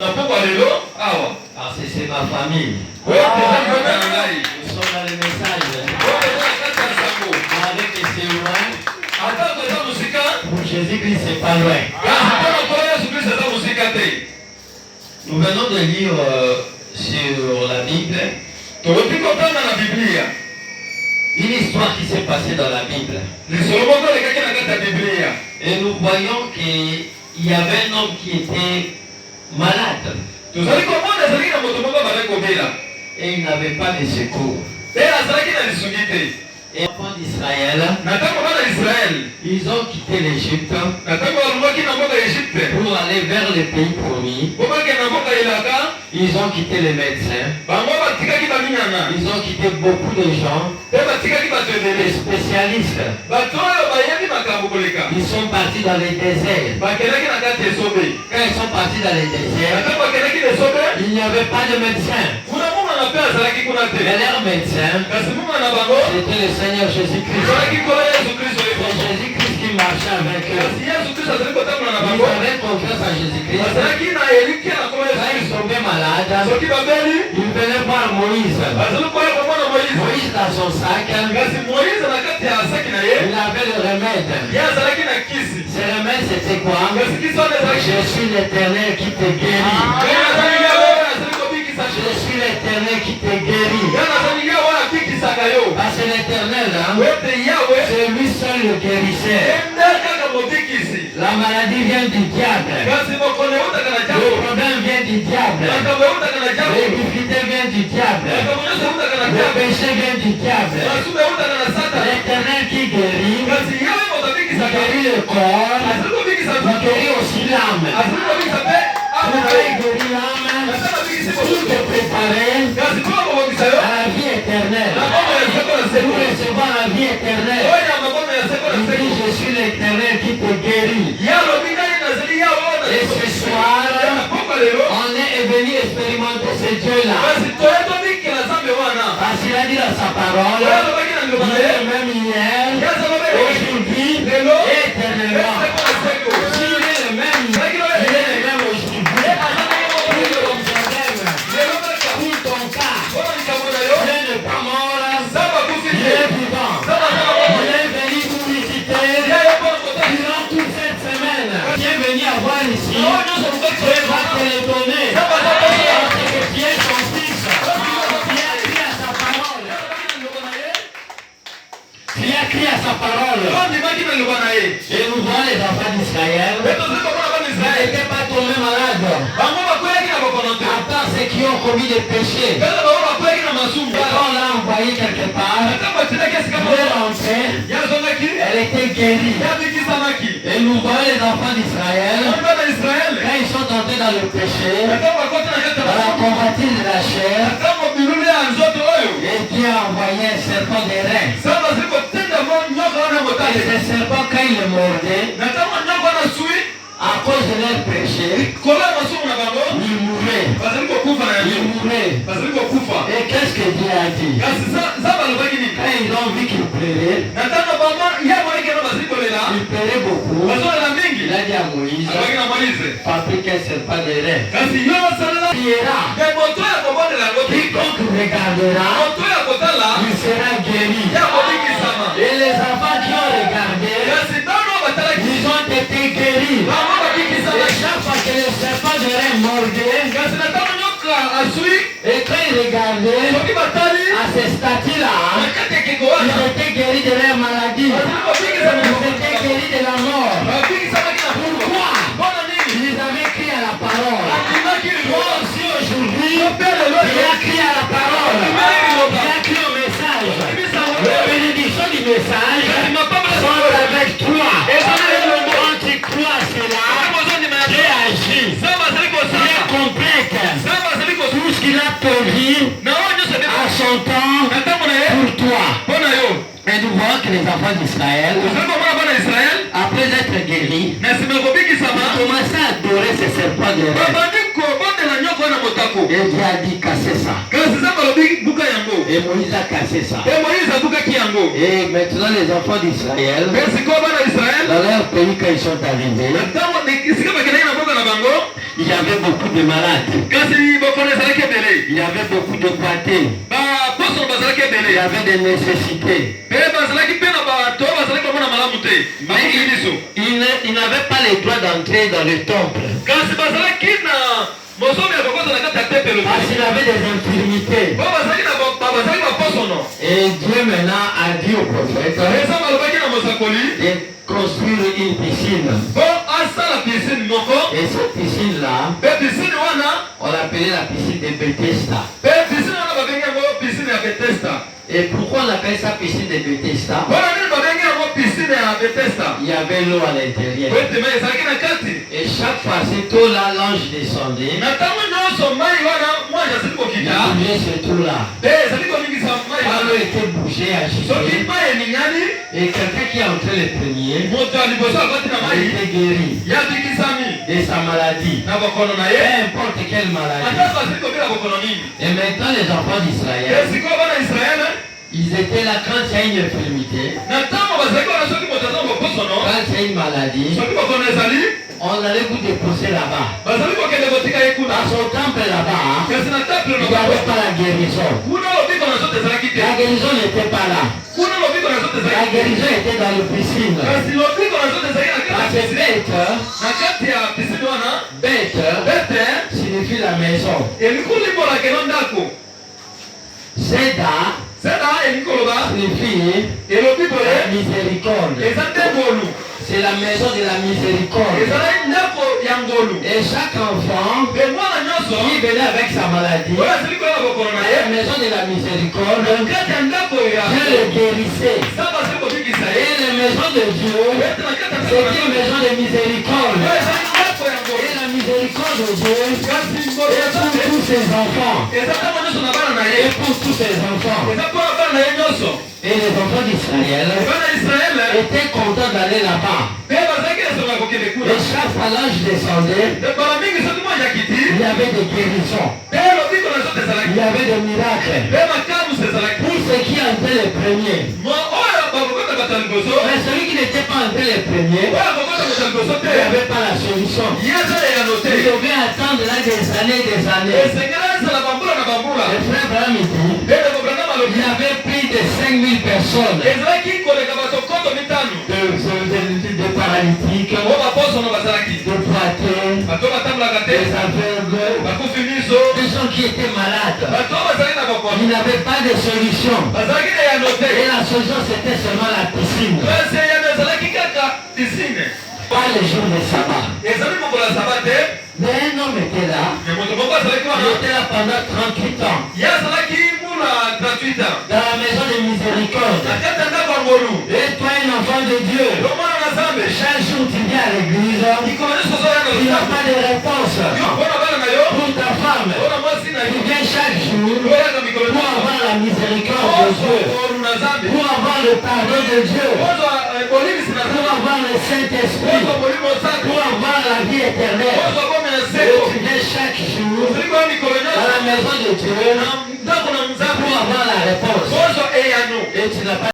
Ah, c'est ma famille. Nous sommes dans les messages. Avec les témoins. Pour Jésus-Christ, c'est pas loin. Nous venons de lire sur la Bible une histoire qui s'est passée dans la Bible. Et nous voyons qu'il y avait un homme qui était malade. Et il n'avait pas de secours. Et les enfants d'Israël, ils ont quitté l'Égypte pour aller vers le pays promis. Ils ont quitté les médecins. Ils ont quitté beaucoup de gens, des spécialistes. Ils sont partis dans les déserts. Quand ils sont partis dans les déserts, il n'y avait pas de médecins. Mais leur médecin, c'était le Seigneur Jésus-Christ. C'est Jésus-Christ qui marchait avec eux. Ils avaient confiance en Jésus-Christ. Quand ils tombaient malades, ils venaient voir Moïse. Moïse dans son sac, il avait le remède. Ce remède c'était quoi? Je suis l'Éternel qui te guérit. Je suis l'Éternel qui te guérit. Parce que l'Éternel, c'est lui seul le guérisseur. La maladie vient du diable. Le problème vient du diable. Les difficultés viennent du diable. Le péché vient du diable. L'Éternel qui guérit, il guérit le corps, il guérit aussi l'âme. Pourquoi il guérit l'âme? Tout est préparé à la vie éternelle. Pour recevoir la vie éternelle, il dit je suis l'Éternel qui te guérit. Et ce soir, on est venu expérimenter ce Dieu-là. Parce qu'il a dit dans sa parole, il est le même hier, aujourd'hui et éternellement. S'il est le même hier, il est le même aujourd'hui. Ici, Dieu va te les donner. Parce que tu es son fils. Tu as crié à sa parole. Tu as crié à sa parole. Et nous voyons les enfants d'Israël. Ils n'étaient pas tombés malades. À part ceux qui ont commis des péchés. Et on l'a envoyé quelque part. Elle était guérie. Et nous voyons les enfants d'Israël, quand ils sont entrés dans le péché, dans la convoitise de la chair, et Dieu a envoyé un serpent des reins. Et ce serpent, quand il le mordait, à cause de leur péché, il mourait. Et qu'est-ce que Dieu a dit? Quand ils ont vu qu'il pleurait, il pleurait beaucoup. Il a dit à Moïse, fabrique un serpent de reins. Quiconque regardera, il sera guéri. Et les enfants qui ont regardé, ils ont été guéris. Et chaque fois que le serpent de reins mordait, et quand ils regardaient, à ce statut-là, ils étaient guéris de leur maladie. Ils étaient guéris de la mort. Pourquoi? Ils avaient crié à la parole. Moi aussi aujourd'hui, il a crié à la parole. Il a crié au message. Les bénédictions du message sont avec toi. Quand tu crois à cela, Dieu agit. Dieu complète tout ce qu'il a prévu à son temps pour toi. Et nous voyons que les enfants d'Israël, après être guéris, commençaient à adorer ces serpents de reins. Et Dieu a dit casser ça. Et Moïse a cassé ça. Et maintenant les enfants d'Israël, dans leur pays quand ils sont arrivés, ils y avait beaucoup de malades. Il y avait beaucoup de pâtés. Il y avait des nécessités. Mais il n'avait pas le droit d'entrer dans le temple. Parce qu'il avait des infirmités. Et Dieu maintenant a dit au prophète de construire une piscine. Et cette piscine-là, on l'appelait la piscine de Bethesda. Et pourquoi on appelle ça piscine de Bethesda? Il y avait l'eau à l'intérieur. Et chaque fois, cette eau-là, l'ange descendait. Il bougeait cette eau-là. L'eau était bougée, agitée. Et quelqu'un qui est entré le premier, il était guéri de sa maladie. Peu importe quelle maladie. Et maintenant, les enfants d'Israël, ils étaient là quand il y a une infirmité, quand il y a une maladie, on allait vous déposer là-bas. Dans son temple là-bas, il n'y avait pas la guérison. La guérison n'était pas là. La guérison était dans la piscine. Parce que bête signifie la maison. Seda signifie la miséricorde. C'est la maison de la miséricorde. Et chaque enfant qui venait avec sa maladie, la maison de la miséricorde, Dieu le guérissait. Et la maison de Dieu, c'est une maison de miséricorde. Et la miséricorde de Dieu est pour tous ses enfants. Et pour tous ses enfants. Et les enfants d'Israël étaient contents d'aller là-bas. Et chaque fois l'ange descendait, il y avait des guérisons. Il y avait des miracles. Pour ceux qui entraient les premiers. Mais celui qui n'était pas entré les premiers, il n'y avait pas la solution. Il devait attendre là des années. Le frère Branham dit, il y avait plus de 5000 personnes. De paralytiques, de boiteux, des aveugles, des gens qui étaient malades. Il n'avait pas de solution. Et la solution c'était seulement la piscine. Pas les jours de sabbat. Mais un homme était là. Il était là pendant 38 ans. Dans la maison de miséricorde. Et toi, un enfant de Dieu, chaque jour tu viens à l'église, tu n'as pas de réponse. Pour ta femme, tu viens chaque jour pour avoir la miséricorde de Dieu, pour avoir le pardon de Dieu, pour avoir le Saint-Esprit, pour avoir la vie éternelle. Et tu viens chaque jour à la maison de Dieu pour avoir la réponse. Et tu n'as pas